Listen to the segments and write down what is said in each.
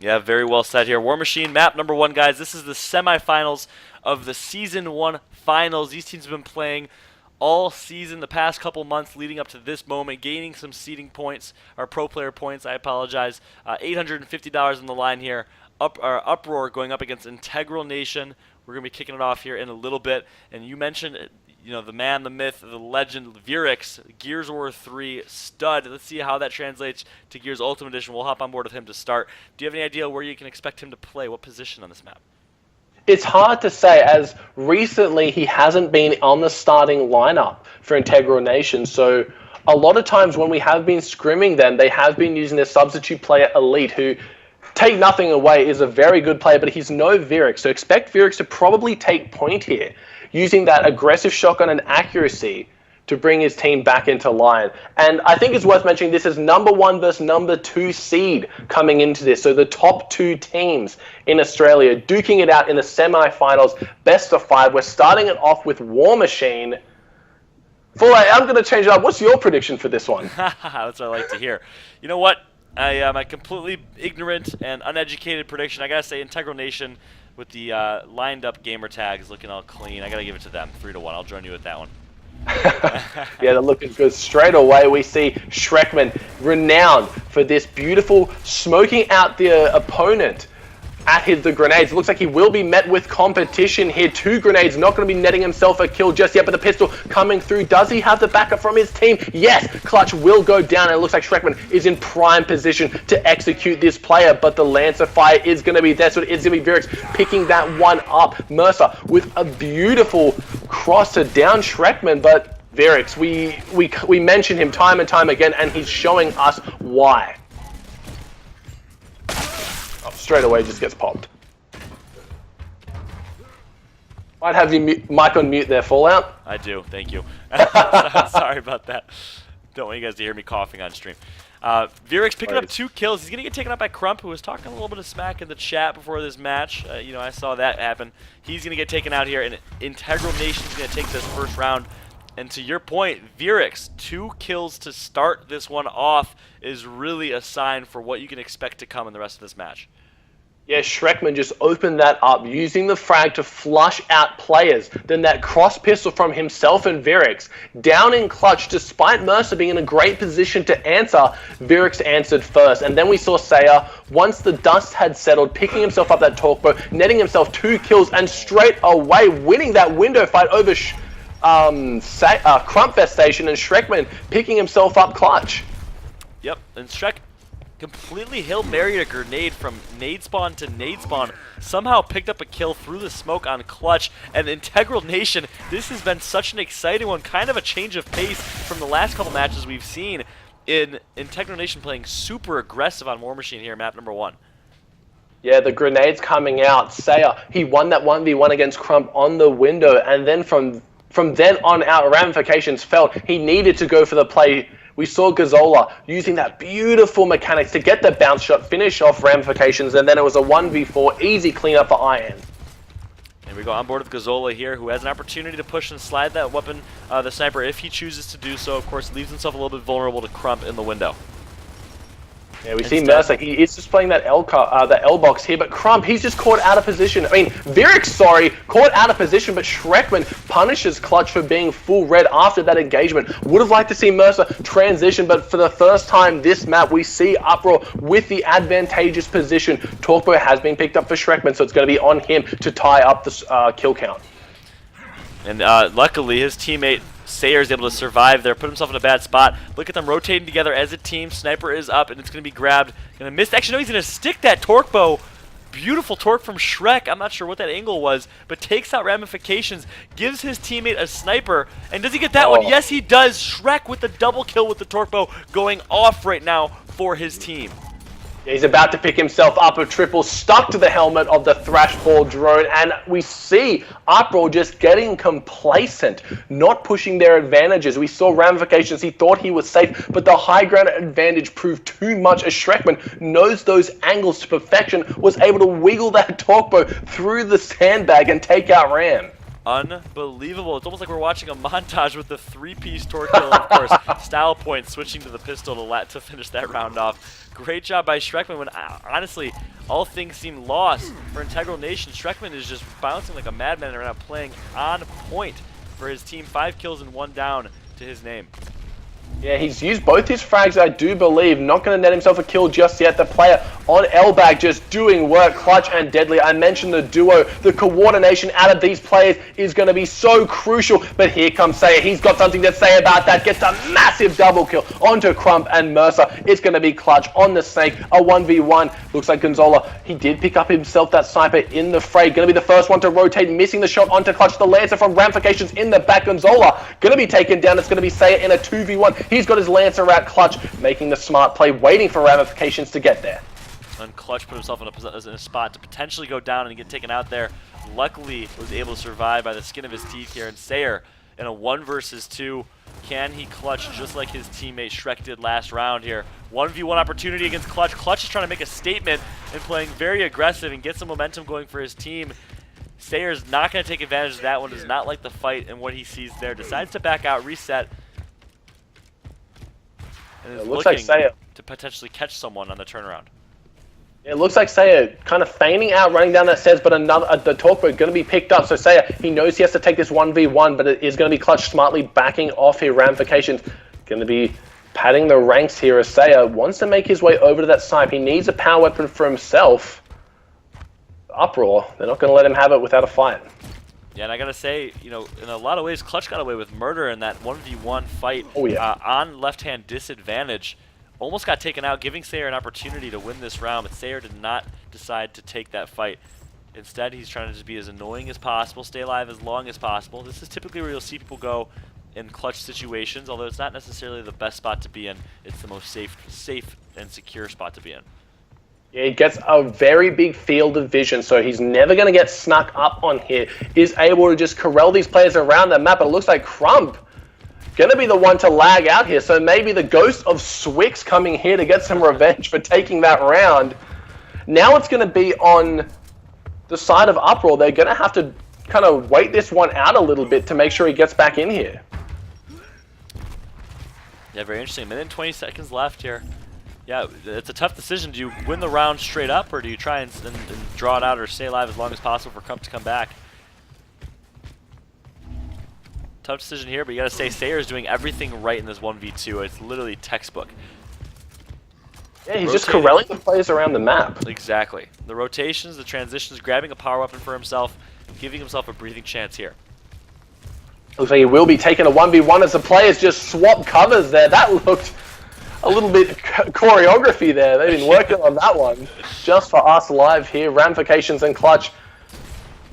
Yeah, very well said here. War Machine, map number 1, guys. This is the semifinals of the Season 1 finals. These teams have been playing all season, the past couple months leading up to this moment, gaining some seeding points, or pro player points, I apologize. $850 on the line here. Uproar going up against Integral Nation. We're going to be kicking it off here in a little bit. And you mentioned, the man, the myth, the legend, Virix, Gears of War 3 stud. Let's see how that translates to Gears Ultimate Edition. We'll hop on board with him to start. Do you have any idea where you can expect him to play? What position on this map? It's hard to say, as recently he hasn't been on the starting lineup for Integral Nation. So a lot of times when we have been scrimming them, they have been using their substitute player Elite, who, take nothing away, is a very good player, but he's no Virix. So expect Virix to probably take point here, using that aggressive shotgun and accuracy to bring his team back into line. And I think it's worth mentioning this is number 1 versus number 2 seed coming into this. So the top 2 teams in Australia duking it out in the semi-finals, best of 5. We're starting it off with War Machine. Fulay, I'm going to change it up. What's your prediction for this one? That's what I like to hear. You know what? A completely ignorant and uneducated prediction. I got to say Integral Nation with the lined up gamer tags looking all clean. I got to give it to them, 3-1. I'll join you with that one. Yeah, they're looking good. Straight away, we see Shrekman, renowned for this beautiful smoking out the opponent at the grenades. It looks like he will be met with competition here. 2 grenades, not going to be netting himself a kill just yet, but the pistol coming through. Does he have the backup from his team? Yes, Clutch will go down, and it looks like Shrekman is in prime position to execute this player, but the Lancer fire is going to be there, so it's going to be Virix picking that one up. Mercer with a beautiful cross to down Shrekman, but Virix, we mention him time and time again, and he's showing us why. Straight away just gets popped. Might have your mic on mute there, Fallout. I do, thank you. Sorry about that. Don't want you guys to hear me coughing on stream. Virix picking up 2 kills. He's going to get taken out by Crump, who was talking a little bit of smack in the chat before this match. I saw that happen. He's going to get taken out here, and Integral Nation's going to take this first round. And to your point, Virix, 2 kills to start this one off is really a sign for what you can expect to come in the rest of this match. Yeah, Shrekman just opened that up, using the frag to flush out players. Then that cross pistol from himself and Virix. Down in clutch, despite Mercer being in a great position to answer, Virix answered first. And then we saw Saya, once the dust had settled, picking himself up that torque bow, netting himself 2 kills, and straight away winning that window fight over Crumpfest Station, and Shrekman picking himself up clutch. Yep, and Shrek completely Hail Mary a grenade from nade spawn to nade spawn. Somehow picked up a kill through the smoke on Clutch. And Integral Nation, this has been such an exciting one. Kind of a change of pace from the last couple matches we've seen in Integral Nation playing super aggressive on War Machine here, map number 1. Yeah, the grenades coming out. Saya, he won that 1v1 against Crump on the window. And then from then on out, Ramifications felt he needed to go for the play. We saw Gazola using that beautiful mechanics to get the bounce shot, finish off Ramifications, and then it was a 1v4, easy cleanup for Iron. And we go on board with Gazola here, who has an opportunity to push and slide that weapon, the sniper, if he chooses to do so. Of course, leaves himself a little bit vulnerable to Crump in the window. Yeah, we see Mercer, he is just playing that L box here, but Crump, he's just caught out of position. I mean, Virix, sorry, caught out of position, but Shrekman punishes Clutch for being full red after that engagement. Would have liked to see Mercer transition, but for the first time this map, we see Uproar with the advantageous position. Torquebow has been picked up for Shrekman, so it's going to be on him to tie up the kill count. And luckily, his teammate Sayer is able to survive there, put himself in a bad spot. Look at them rotating together as a team. Sniper is up, and it's going to be grabbed. Going to miss. Actually, no, he's going to stick that torque bow. Beautiful torque from Shrek. I'm not sure what that angle was, but takes out Ramifications, gives his teammate a sniper, and does he get that one? Yes, he does. Shrek with the double kill with the torque bow going off right now for his team. He's about to pick himself up a triple, stuck to the helmet of the Thrashball drone, and we see Uproar just getting complacent, not pushing their advantages. We saw Ramifications, he thought he was safe, but the high ground advantage proved too much as Shrekman knows those angles to perfection, was able to wiggle that torque bow through the sandbag and take out Ram. Unbelievable. It's almost like we're watching a montage with the three-piece torque kill, and of course, Style Point switching to the pistol to finish that round off. Great job by Schreckman when, honestly, all things seem lost for Integral Nation. Schreckman is just bouncing like a madman right now, playing on point for his team. 5 kills and 1 down to his name. Yeah, he's used both his frags, I do believe. Not going to net himself a kill just yet. The player on L-Bag just doing work, clutch and deadly. I mentioned the duo. The coordination out of these players is going to be so crucial. But here comes Sayer. He's got something to say about that. Gets a massive double kill onto Crump and Mercer. It's going to be clutch on the Snake. A 1v1. Looks like Gonzola, he did pick up himself that sniper in the fray. Going to be the first one to rotate, missing the shot onto clutch. The Lancer from Ramifications in the back. Gonzola going to be taken down. It's going to be Sayer in a 2v1. He's got his Lancer out, clutch, making the smart play, waiting for Ramifications to get there. And Clutch put himself in a spot to potentially go down and get taken out there. Luckily, was able to survive by the skin of his teeth here. And Sayer in a 1 versus 2. Can he clutch just like his teammate Shrek did last round here? 1v1 opportunity against Clutch. Clutch is trying to make a statement and playing very aggressive and get some momentum going for his team. Sayer's not going to take advantage of that one. Does not like the fight and what he sees there. Decides to back out, reset. And is looks like Sayer to potentially catch someone on the turnaround. It looks like Sayer kind of feigning out, running down that stairs, but the Torqueboat going to be picked up. So Sayer, he knows he has to take this 1v1, but it is going to be Clutch smartly backing off here. Ramifications going to be padding the ranks here as Sayer wants to make his way over to that snipe. He needs a power weapon for himself. Uproar, they're not going to let him have it without a fight. Yeah, and I gotta say, you know, in a lot of ways, Clutch got away with murder in that 1v1 fight. Oh, yeah. On left-hand disadvantage. Almost got taken out, giving Sayer an opportunity to win this round, but Sayer did not decide to take that fight. Instead, he's trying to just be as annoying as possible, stay alive as long as possible. This is typically where you'll see people go in clutch situations, although it's not necessarily the best spot to be in. It's the most safe and secure spot to be in. Yeah, he gets a very big field of vision, so he's never going to get snuck up on here. He's able to just corral these players around the map. It looks like Crump going to be the one to lag out here, so maybe the ghost of Swix coming here to get some revenge for taking that round. Now it's going to be on the side of Uproar. They're going to have to kind of wait this one out a little bit to make sure he gets back in here. Yeah, very interesting. 1 minute and 20 seconds left here. Yeah, it's a tough decision. Do you win the round straight up, or do you try and draw it out or stay alive as long as possible for Crump to come back? Tough decision here, but you gotta say Sayer's doing everything right in this 1v2. It's literally textbook. Yeah, he's just corralling the players around the map. Exactly. The rotations, the transitions, grabbing a power weapon for himself, giving himself a breathing chance here. Looks like he will be taking a 1v1 as the players just swap covers there. That looked a little bit choreography there. They've been working on that one just for us live here. Ramifications and Clutch.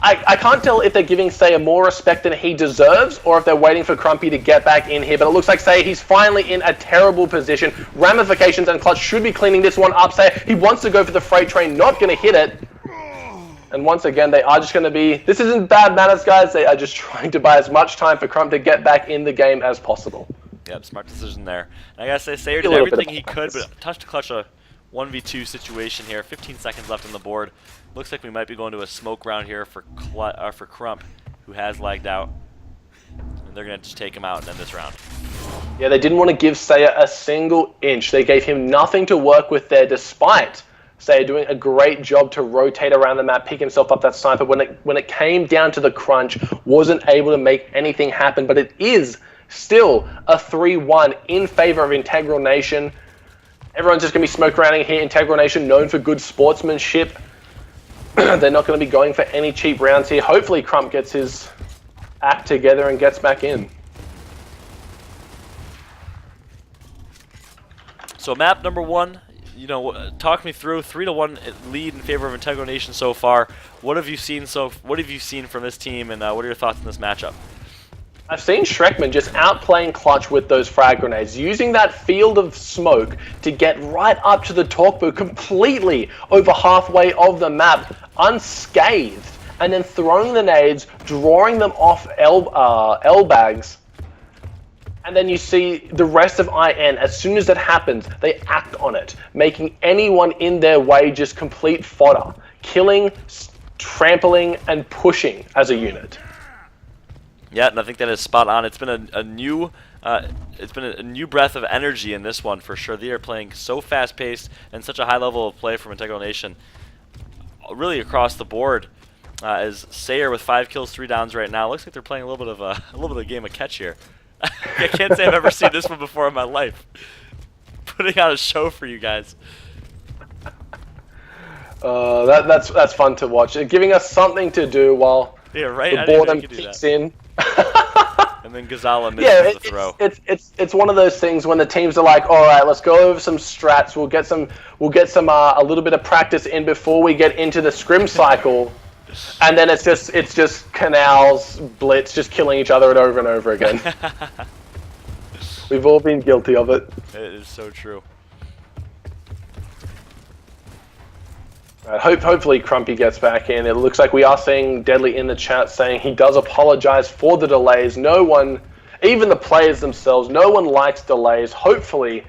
I can't tell if they're giving Sayer more respect than he deserves or if they're waiting for Crumpy to get back in here. But it looks like Sayer, he's finally in a terrible position. Ramifications and Clutch should be cleaning this one up. Sayer, he wants to go for the freight train, not going to hit it. And once again, they are just going to be... This isn't bad manners, guys. They are just trying to buy as much time for Crump to get back in the game as possible. Yep, smart decision there. And I gotta say, Sayer did everything he could, but tough to clutch a 1v2 situation here. 15 seconds left on the board. Looks like we might be going to a smoke round here for Crump, who has lagged out. And they're going to just take him out and end this round. Yeah, they didn't want to give Sayer a single inch. They gave him nothing to work with there, despite Sayer doing a great job to rotate around the map, pick himself up that sniper. When it came down to the crunch, wasn't able to make anything happen. But it is still a 3-1 in favor of Integral Nation. Everyone's just going to be smoke rounding here. Integral Nation, known for good sportsmanship. They're not going to be going for any cheap rounds here. Hopefully Crump gets his act together and gets back in. So map number 1, you know, talk me through 3-1 lead in favor of Integral Nation so far. What have you seen from this team, and what are your thoughts on this matchup? I've seen Schreckman just outplaying Clutch with those frag grenades, using that field of smoke to get right up to the torque boot, completely over halfway of the map, unscathed, and then throwing the nades, drawing them off L-bags. And then you see the rest of IN, as soon as that happens, they act on it, making anyone in their way just complete fodder, killing, trampling, and pushing as a unit. Yeah, and I think that is spot on. It's been a new breath of energy in this one for sure. They are playing so fast-paced and such a high level of play from Integral Nation, really across the board. As Sayer with 5 kills, 3 downs right now. Looks like they're playing a little bit of a game of catch here. I can't say I've ever seen this one before in my life. Putting out a show for you guys. That's fun to watch. Giving us something to do while right. the boredom kicks in. And then Gazala misses the throw. It's one of those things when the teams are like, all right, let's go over some strats. We'll get some a little bit of practice in before we get into the scrim cycle. And then it's just Canals, Blitz, just killing each other over and over again. We've all been guilty of it. It is so true. Hopefully Crumpy gets back in. It looks like we are seeing Deadly in the chat saying he does apologize for the delays. No one, even the players themselves, no one likes delays. Hopefully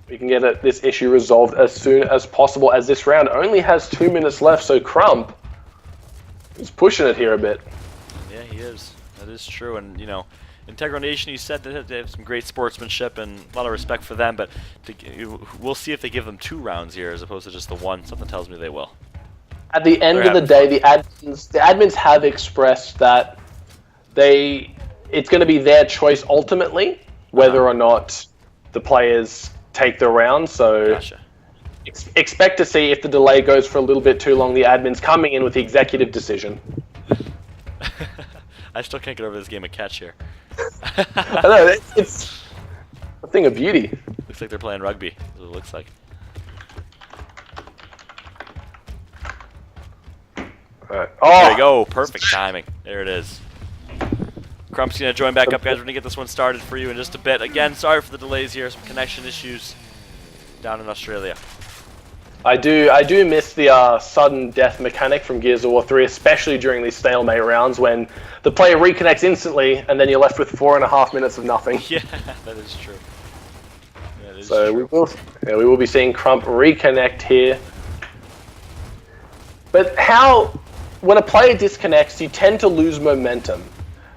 we can get this issue resolved as soon as possible, as this round only has 2 minutes left. So Crump is pushing it here a bit. Yeah, he is. That is true. And, you know, Integral Nation, you said that they have some great sportsmanship and a lot of respect for them, but we'll see if they give them 2 rounds here as opposed to just the 1. Something tells me they will. At the end of the day, the admins have expressed that it's going to be their choice ultimately whether or not the players take the round. So Gotcha. Expect to see if the delay goes for a little bit too long, the admins coming in with the executive decision. I still can't get over this game of catch here. I know, it's a thing of beauty. Looks like they're playing rugby. That's what it looks like. Right. There you go. Perfect timing. There it is. Crump's going to join back up, guys. We're going to get this one started for you in just a bit. Again, sorry for the delays here. Some connection issues down in Australia. I do miss the sudden death mechanic from Gears of War 3, especially during these stalemate rounds when the player reconnects instantly and then you're left with 4.5 minutes of nothing. Yeah, that is true. That is so true. we will be seeing Crump reconnect here. But when a player disconnects, you tend to lose momentum.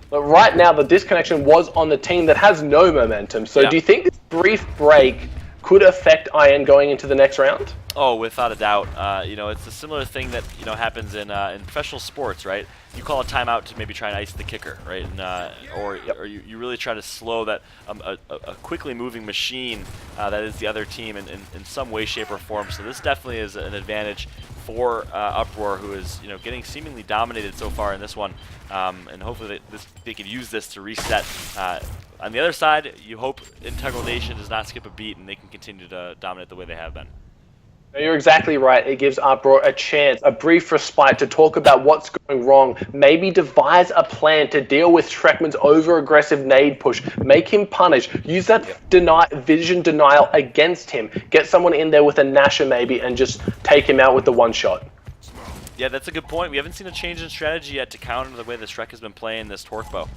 But right now, the disconnection was on the team that has no momentum. So do you think this brief break could affect IN going into the next round? Oh, without a doubt. You know, it's a similar thing that happens in professional sports, right? You call a timeout to maybe try and ice the kicker, right? And, or you really try to slow that a quickly moving machine that is the other team in some way, shape, or form. So this definitely is an advantage for Uproar, who is getting seemingly dominated so far in this one, and hopefully they can use this to reset. On the other side, you hope Integral Nation does not skip a beat and they can continue to dominate the way they have been. You're exactly right. It gives Uproar a chance, a brief respite to talk about what's going wrong, maybe devise a plan to deal with Shrekman's over-aggressive nade push, make him punish, use that vision denial against him, get someone in there with a Nasher maybe and just take him out with the one shot. Yeah, that's a good point. We haven't seen a change in strategy yet to counter the way the Shrek has been playing this torque bow.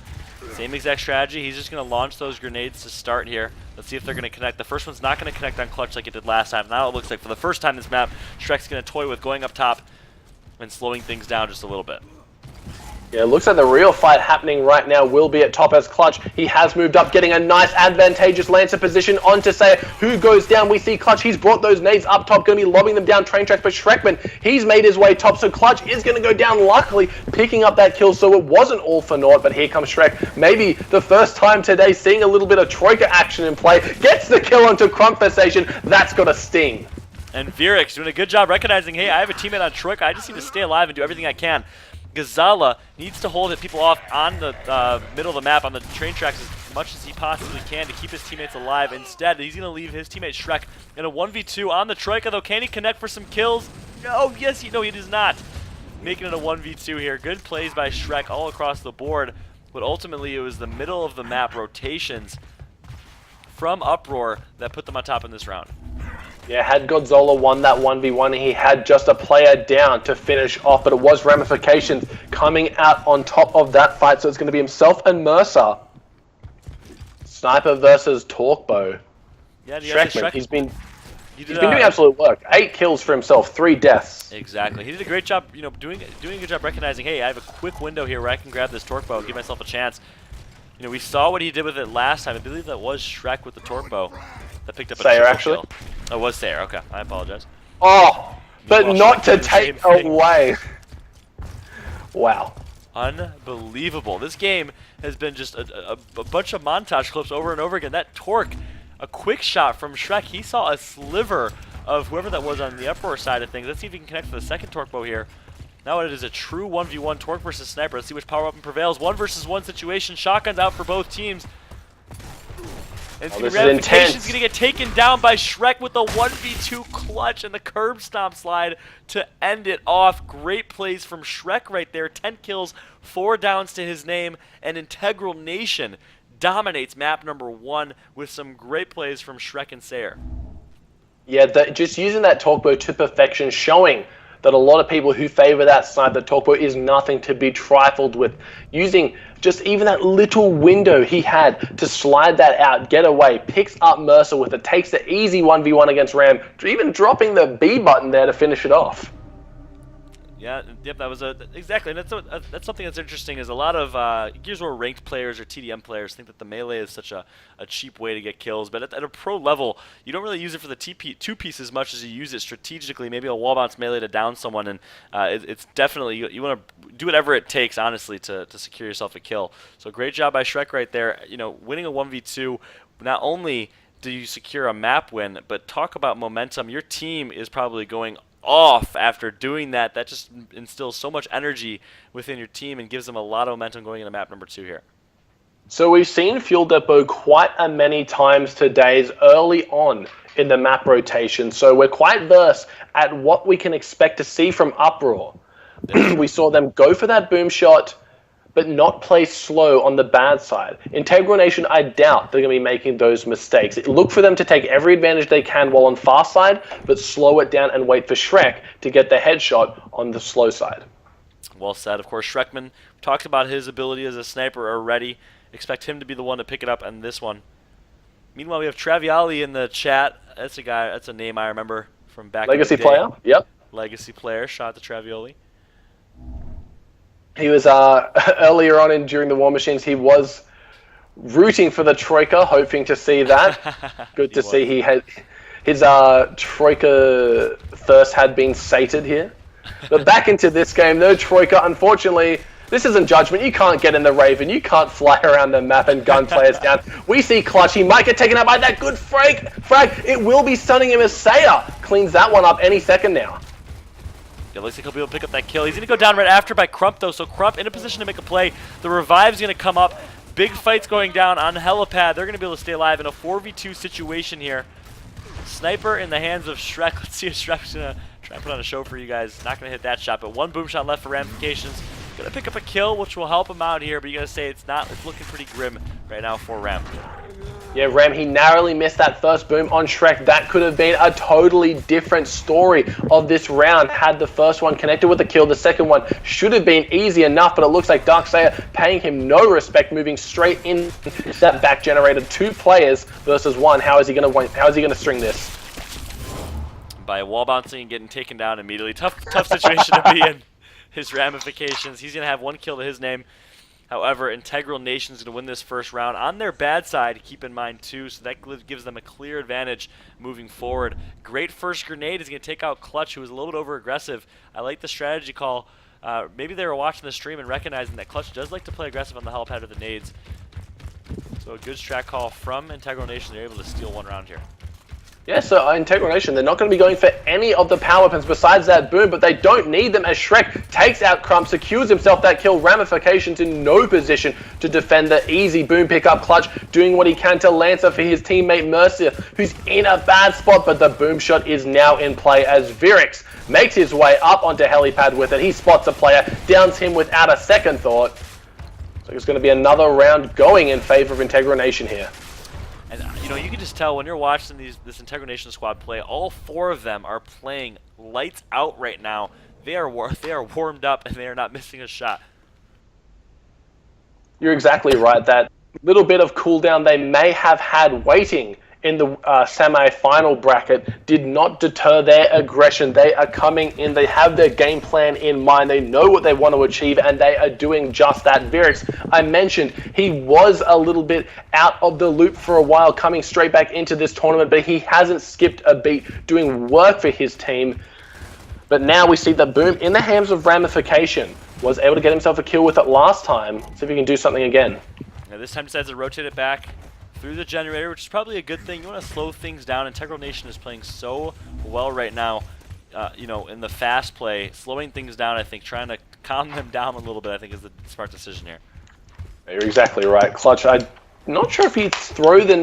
Same exact strategy. He's just going to launch those grenades to start here. Let's see if they're going to connect. The first one's not going to connect on clutch like it did last time. Now it looks like for the first time this map, Shrek's going to toy with going up top and slowing things down just a little bit. Yeah, it looks like the real fight happening right now will be at top as Clutch. He has moved up, getting a nice advantageous Lancer position onto Sayer, who goes down. We see Clutch, he's brought those nades up top, going to be lobbing them down train tracks, but Shrekman, he's made his way top, so Clutch is going to go down, luckily picking up that kill, so it wasn't all for naught, but here comes Shrek. Maybe the first time today seeing a little bit of Troika action in play, gets the kill onto Crumpfestation. That's got a sting. And Virix doing a good job recognizing, hey, I have a teammate on Troika, I just need to stay alive and do everything I can. Gazala needs to hold people off on the middle of the map, on the train tracks as much as he possibly can to keep his teammates alive. Instead, he's going to leave his teammate Shrek in a 1v2 on the Troika, though. Can he connect for some kills? No, yes, no, he does not. Making it a 1v2 here. Good plays by Shrek all across the board, but ultimately it was the middle of the map rotations from Uproar that put them on top in this round. Yeah, had Godzilla won that 1v1, he had just a player down to finish off, but it was Ramifications coming out on top of that fight, so it's going to be himself and Mercer. Sniper versus Torquebow. Yeah, Shrekman, He He's been doing absolute work. 8 kills for himself, 3 deaths. Exactly. He did a great job, you know, doing a good job recognizing, hey, I have a quick window here where I can grab this torque bow and give myself a chance. You know, we saw what he did with it last time. I believe that was Shrek with the torque bow that picked up a Sayer, triple actually. kill. Oh, it was Sayer. Okay, I apologize. Oh, but Well, not Shrek to did the same take thing. away. Wow. Unbelievable. This game has been just a bunch of montage clips over and over again. That torque, a quick shot from Shrek. He saw a sliver of whoever that was on the Uproar side of things. Let's see if he can connect for the second torque bow here. Now it is a true 1v1 torque versus sniper. Let's see which power weapon prevails. 1 versus 1 situation. Shotguns out for both teams. And Oh, this is Ramification's intense. going to get taken down by Shrek with the 1v2 clutch and the curb stomp slide to end it off. Great plays from Shrek right there. 10 kills, 4 downs to his name, and Integral Nation dominates map number 1 with some great plays from Shrek and Sayer. Yeah, just using that torque bow to perfection, showing that a lot of people who favor that side, the torque bow is nothing to be trifled with. Using just even that little window he had to slide that out, get away, picks up Mercer with it, takes the easy 1v1 against Ram, even dropping the B button there to finish it off. Yeah, yep, that was exactly. And that's something that's interesting. Is a lot of Gears of War ranked players or TDM players think that the melee is such a cheap way to get kills, but at a pro level, you don't really use it for the two-piece as much as you use it strategically. Maybe a wall bounce melee to down someone, and it's definitely you want to do whatever it takes, honestly, to secure yourself a kill. So great job by Shrek right there. You know, winning a 1v2. Not only do you secure a map win, but talk about momentum. Your team is probably going off after doing that. That just instills so much energy within your team and gives them a lot of momentum going into map number 2 here. So we've seen Fuel Depot quite a many times today early on in the map rotation, so we're quite versed at what we can expect to see from Uproar. We saw them go for that boom shot, but not play slow on the bad side. Integral Nation, I doubt they're going to be making those mistakes. Look for them to take every advantage they can while on fast side, but slow it down and wait for Shrek to get the headshot on the slow side. Well said. Of course, Shrekman talked about his ability as a sniper already. Expect him to be the one to pick it up on this one. Meanwhile, we have Traviali in the chat. That's a guy. That's a name I remember from back Legacy in the day. player, yep. Legacy player. Shout out to Travioli. He was earlier on during the War Machines. He was rooting for the Troika, hoping to see that. Good to see he had his Troika thirst had been sated here. But back into this game, no Troika. Unfortunately, this isn't Judgment. You can't get in the Raven. You can't fly around the map and gun players down. We see Clutch. He might get taken out by that good frag. It will be stunning him as Sayer cleans that one up any second now. Yeah, looks like he'll be able to pick up that kill. He's going to go down right after by Crump, though. So Crump in a position to make a play. The revive's going to come up. Big fights going down on Helipad. They're going to be able to stay alive in a 4v2 situation here. Sniper in the hands of Shrek. Let's see if Shrek's going to try and put on a show for you guys. Not going to hit that shot, but one boom shot left for Ramifications. Going to pick up a kill, which will help him out here, but you got to say it's looking pretty grim right now for Ram. Yeah, Ram, he narrowly missed that first boom on Shrek. That could have been a totally different story of this round had the first one connected with the kill. The second one should have been easy enough, but it looks like Darksayer paying him no respect, moving straight in that back generated 2 players versus 1. How is he going to string this? By wall bouncing and getting taken down immediately. Tough situation to be in. His Ramifications. He's going to have 1 kill to his name. However, Integral Nation's going to win this first round on their bad side, keep in mind, too, so that gives them a clear advantage moving forward. Great first grenade is going to take out Clutch, who was a little bit over-aggressive. I like the strategy call. Maybe they were watching the stream and recognizing that Clutch does like to play aggressive on the helipad with the nades. So a good strat call from Integral Nation. They're able to steal 1 round here. Yeah, so Integral Nation, they're not going to be going for any of the power weapons besides that boom, but they don't need them as Shrek takes out Crump, secures himself that kill. Ramifications in no position to defend the easy boom pickup. Clutch doing what he can to Lancer for his teammate Mercia, who's in a bad spot, but the boom shot is now in play as Virix makes his way up onto helipad with it. He spots a player, downs him without a second thought. So it's going to be another round going in favor of Integral Nation here. And you know, you can just tell when you're watching this Integral Nation squad play, all 4 of them are playing lights out right now. They are warmed up and they are not missing a shot. You're exactly right. That little bit of cooldown they may have had waiting in the semi-final bracket did not deter their aggression. They are coming in, they have their game plan in mind, they know what they want to achieve, and they are doing just that. Virix, I mentioned, he was a little bit out of the loop for a while, coming straight back into this tournament, but he hasn't skipped a beat, doing work for his team. But now we see that Boom, in the hands of Ramification, was able to get himself a kill with it last time. See if he can do something again. Now this time decides to rotate it back through the generator, which is probably a good thing. You want to slow things down. Integral Nation is playing so well right now, you know, in the fast play. Slowing things down, I think, trying to calm them down a little bit, I think, is the smart decision here. You're exactly right, Clutch. I'm not sure if he threw the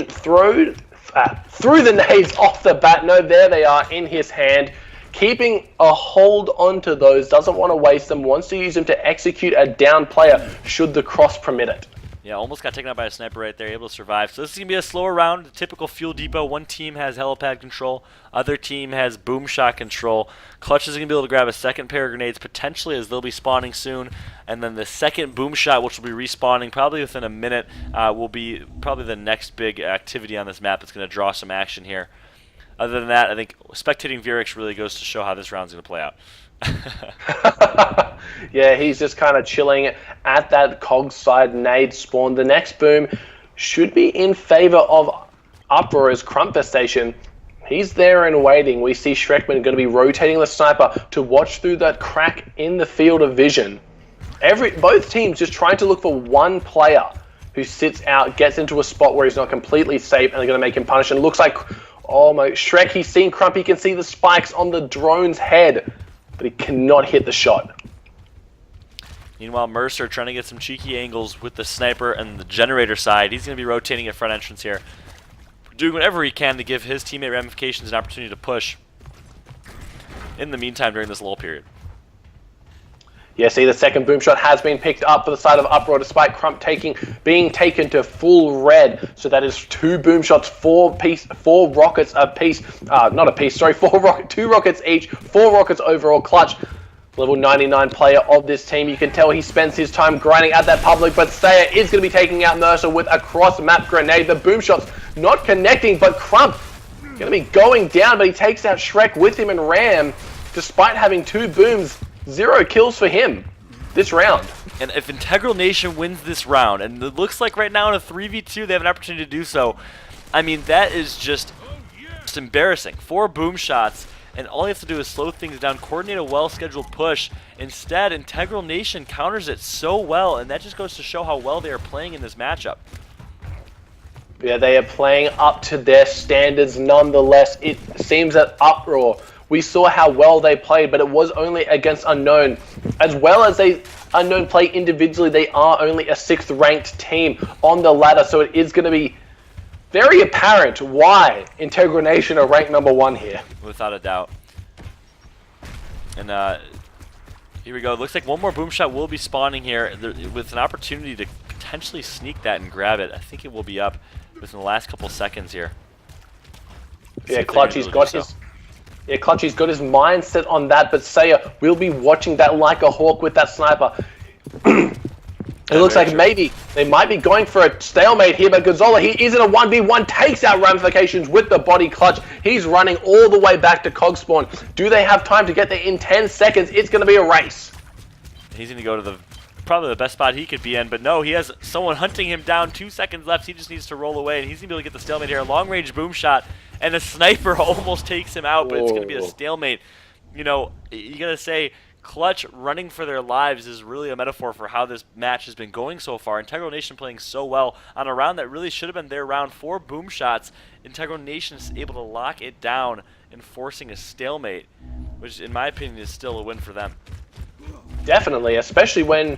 nades off the bat. No, there they are in his hand. Keeping a hold onto those, doesn't want to waste them, wants to use them to execute a down player should the cross permit it. Yeah, almost got taken out by a sniper right there, able to survive. So this is going to be a slower round, a typical fuel depot. One team has helipad control, other team has boom shot control. Clutch is going to be able to grab a second pair of grenades, potentially, as they'll be spawning soon. And then the second boom shot, which will be respawning probably within a minute, will be probably the next big activity on this map that's going to draw some action here. Other than that, I think spectating Virix really goes to show how this round's going to play out. Yeah, he's just kind of chilling at that cog side nade spawn. The next boom should be in favor of Uproar's Crumper Station. He's there and waiting. We see Shrekman going to be rotating the sniper to watch through that crack in the field of vision. Both teams just trying to look for one player who sits out, gets into a spot where he's not completely safe, and they're going to make him punish. And it looks like, oh my, Shrek, he's seen Crump. He can see the spikes on the drone's head, but he cannot hit the shot. Meanwhile, Mercer trying to get some cheeky angles with the sniper and the generator side. He's going to be rotating at front entrance here, doing whatever he can to give his teammate Ramifications an opportunity to push in the meantime during this lull period. Yeah, see, the second boom shot has been picked up for the side of Uproar, despite Crump being taken to full red. So that is two boom shots, four rockets apiece. Not a piece, sorry, two rockets each, 4 rockets overall. Clutch, level 99 player of this team. You can tell he spends his time grinding at that public, but Sayer is going to be taking out Mercer with a cross-map grenade. The boom shots not connecting, but Crump going to be going down, but he takes out Shrek with him and Ram, despite having 2 booms. 0 kills for him this round. And if Integral Nation wins this round, and it looks like right now in a 3v2 they have an opportunity to do so, I mean, that is just embarrassing. 4 boom shots, and all you have to do is slow things down, coordinate a well-scheduled push. Instead, Integral Nation counters it so well, and that just goes to show how well they are playing in this matchup. Yeah, they are playing up to their standards nonetheless. It seems that Uproar, we saw how well they played, but it was only against Unknown. As well as Unknown play individually, they are only a 6th ranked team on the ladder, so it is going to be very apparent why Integral Nation are ranked number 1 here. Without a doubt. And here we go. It looks like one more boom shot will be spawning here with an opportunity to potentially sneak that and grab it. I think it will be up within the last couple seconds here. Yeah, Clutch, he's got his... Yeah, Clutch, he's got his mind set on that, but Sayer will be watching that like a hawk with that sniper. It looks like maybe they might be going for a stalemate here, but Gonzola, he is in a 1v1, takes out Ramifications with the body Clutch. He's running all the way back to Cog Spawn. Do they have time to get there in 10 seconds? It's going to be a race. He's going to go to probably the best spot he could be in, but no, he has someone hunting him down. 2 seconds left. He just needs to roll away, and he's going to be able to get the stalemate here. A long-range boom shot. And a sniper almost takes him out, but it's going to be a stalemate. You know, you got to say, Clutch running for their lives is really a metaphor for how this match has been going so far. Integral Nation playing so well on a round that really should have been their round. 4 boom shots. Integral Nation is able to lock it down, enforcing a stalemate, which in my opinion is still a win for them. Definitely, especially when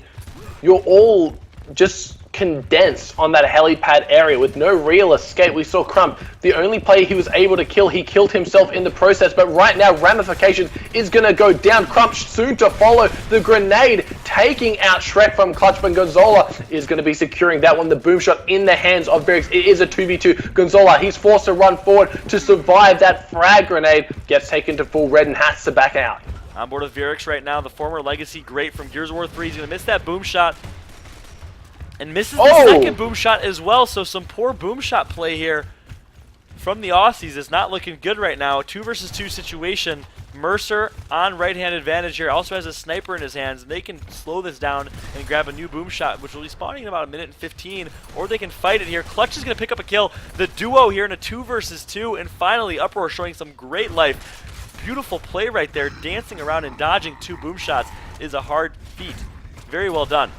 you're all just condensed on that helipad area with no real escape. We saw Crump, the only player he was able to kill, he killed himself in the process, but right now Ramification is going to go down. Crump soon to follow, the grenade taking out Shrek from Clutch, but Gonzola is going to be securing that one. The boom shot in the hands of Virix. It is a 2v2. Gonzola, he's forced to run forward to survive that frag grenade, gets taken to full red and has to back out. On board with Virix right now, the former Legacy great from Gears of War 3. He's going to miss that boom shot. And misses the second boom shot as well, so some poor boom shot play here from the Aussies is not looking good right now. 2 versus 2 situation. Mercer on right-hand advantage here. Also has a sniper in his hands, and they can slow this down and grab a new boom shot, which will be spawning in about 1:15, or they can fight it here. Clutch is going to pick up a kill. The duo here in a 2 versus 2, and finally Uproar showing some great life. Beautiful play right there. Dancing around and dodging 2 boom shots is a hard feat. Very well done.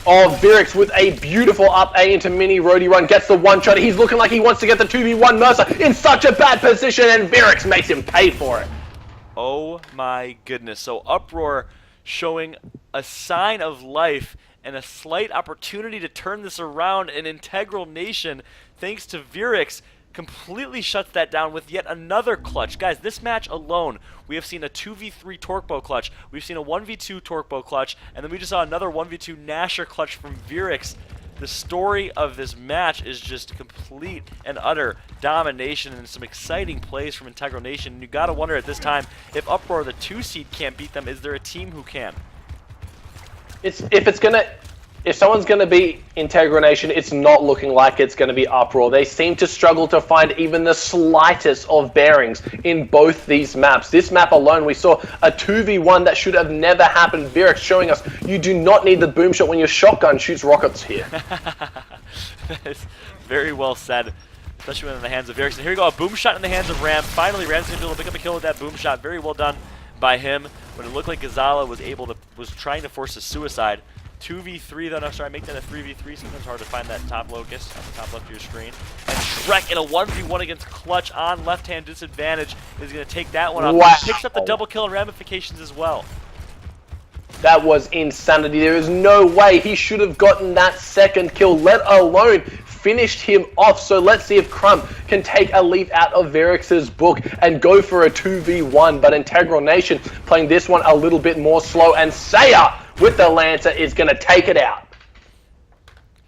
Oh, Virix with a beautiful up A into mini roadie run, gets the one shot. He's looking like he wants to get the 2v1 Mercer in such a bad position, and Virix makes him pay for it. Oh my goodness. So Uproar showing a sign of life and a slight opportunity to turn this around. An Integral Nation, thanks to Virix, completely shuts that down with yet another clutch. Guys, this match alone, we have seen a 2v3 Torquebow clutch, we've seen a 1v2 Torquebow clutch, and then we just saw another 1v2 Nasher clutch from Virix. The story of this match is just complete and utter domination and some exciting plays from Integral Nation. And you gotta wonder at this time, if Uproar, the 2 seed, can't beat them, is there a team who can? If someone's gonna be Integral Nation, it's not looking like it's gonna be Uproar. They seem to struggle to find even the slightest of bearings in both these maps. This map alone, we saw a 2v1 that should have never happened. Virix showing us you do not need the boom shot when your shotgun shoots rockets here. That is very well said, especially when in the hands of Virix. And here we go, a boom shot in the hands of Ram. Finally, Ram's going to be able to pick up a kill with that boom shot. Very well done by him. When it looked like Gazala was trying to force a suicide. 2v3 though, no, sorry, make that a 3v3. Sometimes hard to find that top locus on the top left of your screen. And Shrek in a 1v1 against Clutch on left-hand disadvantage is going to take that one off. Wow. He picks up the double kill and ramifications as well. That was insanity. There is no way he should have gotten that second kill, let alone finished him off. So let's see if Crumb can take a leaf out of Virix's book and go for a 2v1. But Integral Nation playing this one a little bit more slow, and Saya with the Lancer is going to take it out.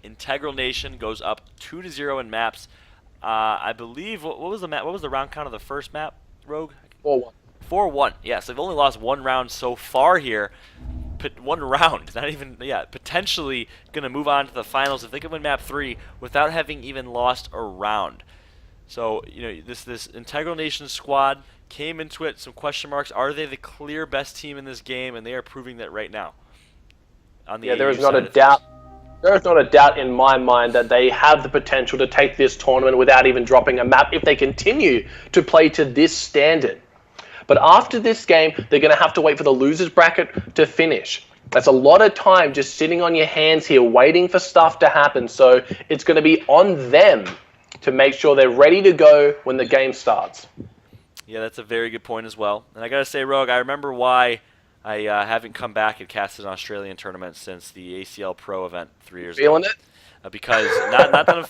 Integral Nation goes up 2-0 in maps. I believe, what was the map? What was the round count of the first map, Rogue? 4-1. 4-1. Yes, they've only lost 1 round so far here. 1 round, not even, potentially going to move on to the finals if they can win map 3 without having even lost a round. So, you know, this Integral Nation squad came into it, some question marks. Are they the clear best team in this game? And they are proving that right now. On the there is not a doubt. There is not a doubt in my mind that they have the potential to take this tournament without even dropping a map if they continue to play to this standard. But after this game, they're going to have to wait for the losers bracket to finish. That's a lot of time just sitting on your hands here waiting for stuff to happen. So it's going to be on them to make sure they're ready to go when the game starts. Yeah, that's a very good point as well. And I got to say, Rogue, I remember why I haven't come back and casted an Australian tournament since the ACL Pro event 3 years ago. Feeling it? Because not that I'm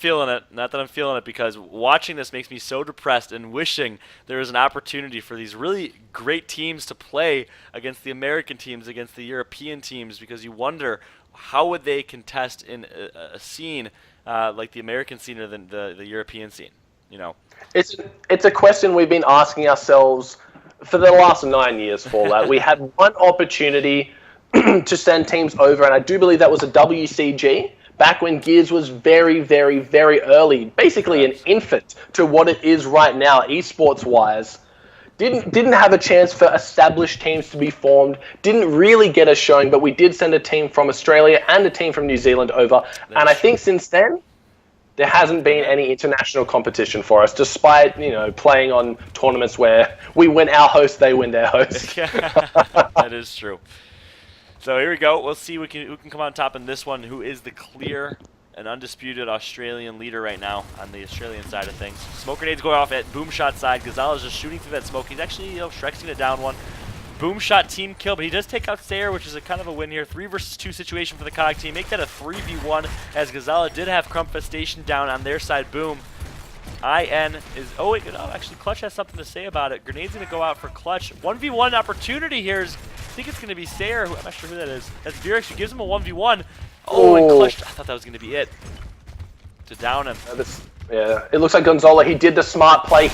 feeling it, because watching this makes me so depressed and wishing there was an opportunity for these really great teams to play against the American teams, against the European teams, because you wonder how would they contest in a scene like the American scene or the European scene, you know. It's a question we've been asking ourselves for the last 9 years, Fallout. We had one opportunity to send teams over, and I do believe that was a WCG. Back when Gears was very, very, very early, basically an infant to what it is right now, esports-wise. Didn't have a chance for established teams to be formed, didn't really get a showing, but we did send a team from Australia and a team from New Zealand over. And I think since then, there hasn't been any international competition for us, despite, you know, playing on tournaments where we win our host, they win their host. That is true. So here we go. We'll see who can come on top in this one. Who is the clear and undisputed Australian leader right now on the Australian side of things? Smoke grenades going off at boom shot side. Gazala's just shooting through that smoke. He's actually, you know, Shrek's gonna down one. Boom shot team kill, but he does take out Sayer, which is a kind of a win here. 3 versus 2 situation for the COG team. Make that a 3v1 as Gazala did have Crumpfestation down on their side. Boom. IN is, oh wait, no, actually Clutch has something to say about it. Grenade's gonna go out for Clutch. 1v1 opportunity here is, I think it's going to be Sayer. I'm not sure who that is. That's Virix who gives him a 1v1. Oh, and Clutch. I thought that was going to be it. To down him. Yeah, it looks like Gonzalo, he did the smart play.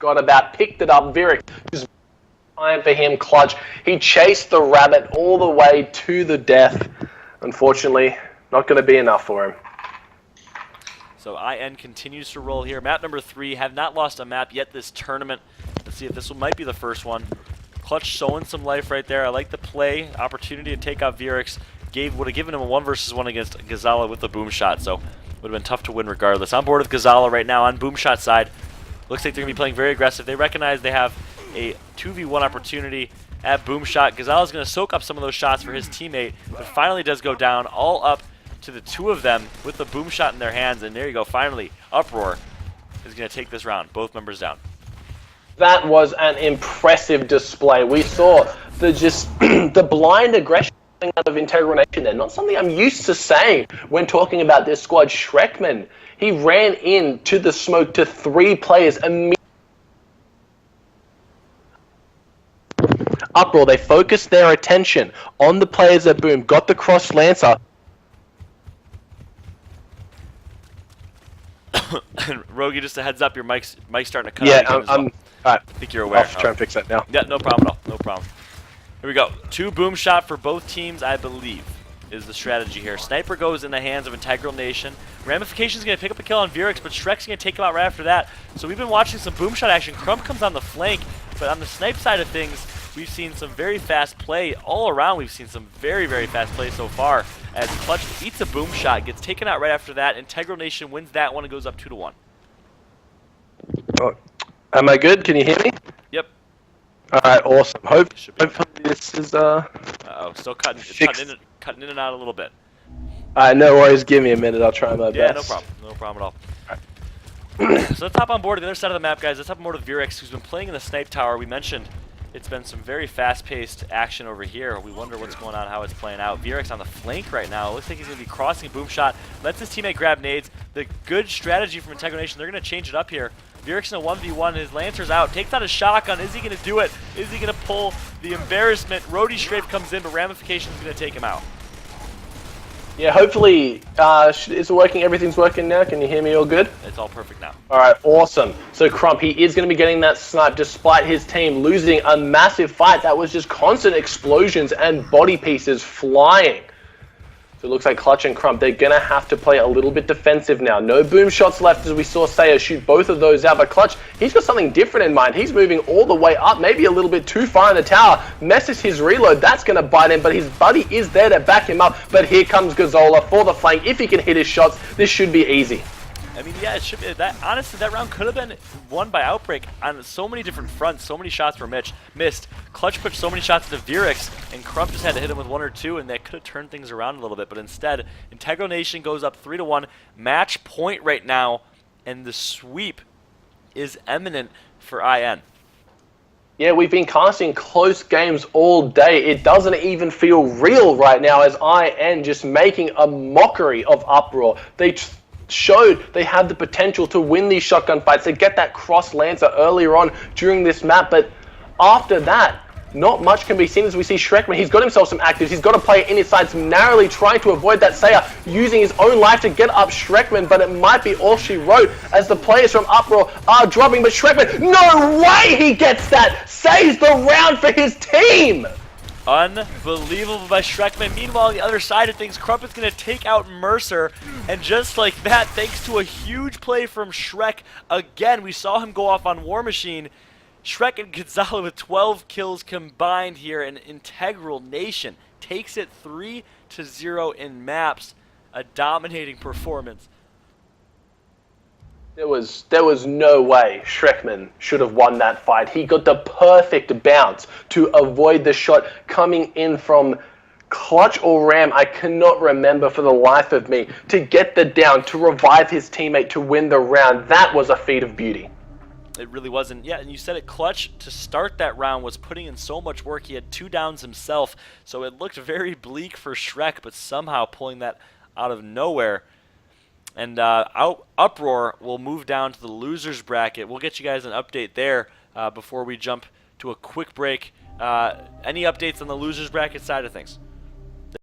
Got about, picked it up. Virix, just time for him, Clutch. He chased the rabbit all the way to the death. Unfortunately, not going to be enough for him. So IN continues to roll here. Map number 3, have not lost a map yet this tournament. Let's see if this one might be the first one. Clutch showing some life right there. I like the play, opportunity to take out Vierix. Would have given him a 1 versus 1 against Gazala with the boom shot, so would have been tough to win regardless. On board with Gazala right now on boom shot side. Looks like they're going to be playing very aggressive. They recognize they have a 2v1 opportunity at boom shot. Gazala's going to soak up some of those shots for his teammate, but finally does go down, all up to the 2 of them with the boom shot in their hands, and there you go, finally, Uproar is going to take this round. Both members down. That was an impressive display. We saw the blind aggression out of Integral Nation there. Not something I'm used to saying when talking about this squad. Shrekman, he ran into the smoke to 3 players immediately. Uproar, they focused their attention on the players at boom, got the cross lancer. Rogi, just a heads up, your mic's starting to cut Yeah, out. I'm alright. I think you're aware. I'll try and fix that now. Yeah, no problem at all. No problem. Here we go. 2 boom shot for both teams, I believe, is the strategy here. Sniper goes in the hands of Integral Nation. Ramification's going to pick up a kill on Vierix, but Shrek's going to take him out right after that. So we've been watching some boom shot action. Crump comes on the flank, but on the snipe side of things, we've seen some very fast play. All around, we've seen some very, very fast play so far. As Clutch eats a boom shot, gets taken out right after that. Integral Nation wins that one and goes up 2-1. Oh, am I good? Can you hear me? Yep. Alright, awesome. Hopefully this is Uh-oh, still cutting in and out a little bit. no worries, give me a minute, I'll try my best. Yeah, no problem. No problem at all. So let's hop on board to the other side of the map, guys. Let's hop on board with Vierix, who's been playing in the snipe tower. We mentioned it's been some very fast-paced action over here. We wonder what's going on, how it's playing out. Vierix on the flank right now. It looks like he's going to be crossing a boom shot. Lets his teammate grab nades. The good strategy from Integral Nation, they're going to change it up here. Vierix in a 1v1, his Lancer's out, takes out a shotgun. Is he going to do it? Is he going to pull the embarrassment? Roadie Strafe comes in, but Ramification's going to take him out. Yeah, hopefully it's working. Everything's working now. Can you hear me all good? It's all perfect now. All right, awesome. So Crump, he is going to be getting that snipe despite his team losing a massive fight. That was just constant explosions and body pieces flying. So it looks like Clutch and Crump, they're going to have to play a little bit defensive now. No boom shots left as we saw Sayer shoot both of those out. But Clutch, he's got something different in mind. He's moving all the way up, maybe a little bit too far in the tower. Messes his reload. That's going to bite him, but his buddy is there to back him up. But here comes Gazola for the flank. If he can hit his shots, this should be easy. I mean, yeah, it should be. Honestly, that round could have been won by Outbreak on so many different fronts. So many shots were missed. Clutch put so many shots into Vierix, and Crump just had to hit him with 1 or 2, and that could have turned things around a little bit. But instead, Integral Nation goes up 3-1. Match point right now, and the sweep is imminent for IN. Yeah, we've been casting close games all day. It doesn't even feel real right now as IN just making a mockery of Uproar. They showed they had the potential to win these shotgun fights, to get that cross lancer earlier on during this map, but after that, not much can be seen as we see Shrekman. He's got himself some actives. He's got to play in his sides, narrowly trying to avoid that Sayer, using his own life to get up Shrekman, but it might be all she wrote as the players from Uproar are dropping, but Shrekman, no way he gets that! Saves the round for his team! Unbelievable by Shrekman. Meanwhile, on the other side of things, Crump is going to take out Mercer, and just like that, thanks to a huge play from Shrek, again, we saw him go off on War Machine. Shrek and Gonzalo with 12 kills combined here, and Integral Nation takes it 3-0 in maps. A dominating performance. There was no way Shrekman should have won that fight. He got the perfect bounce to avoid the shot coming in from Clutch or Ram. I cannot remember for the life of me, to get the down, to revive his teammate, to win the round. That was a feat of beauty. It really wasn't. Yeah, and you said it, Clutch to start that round was putting in so much work. He had 2 downs himself, so it looked very bleak for Shrek, but somehow pulling that out of nowhere. And Uproar will move down to the losers bracket. We'll get you guys an update there before we jump to a quick break. Any updates on the losers bracket side of things?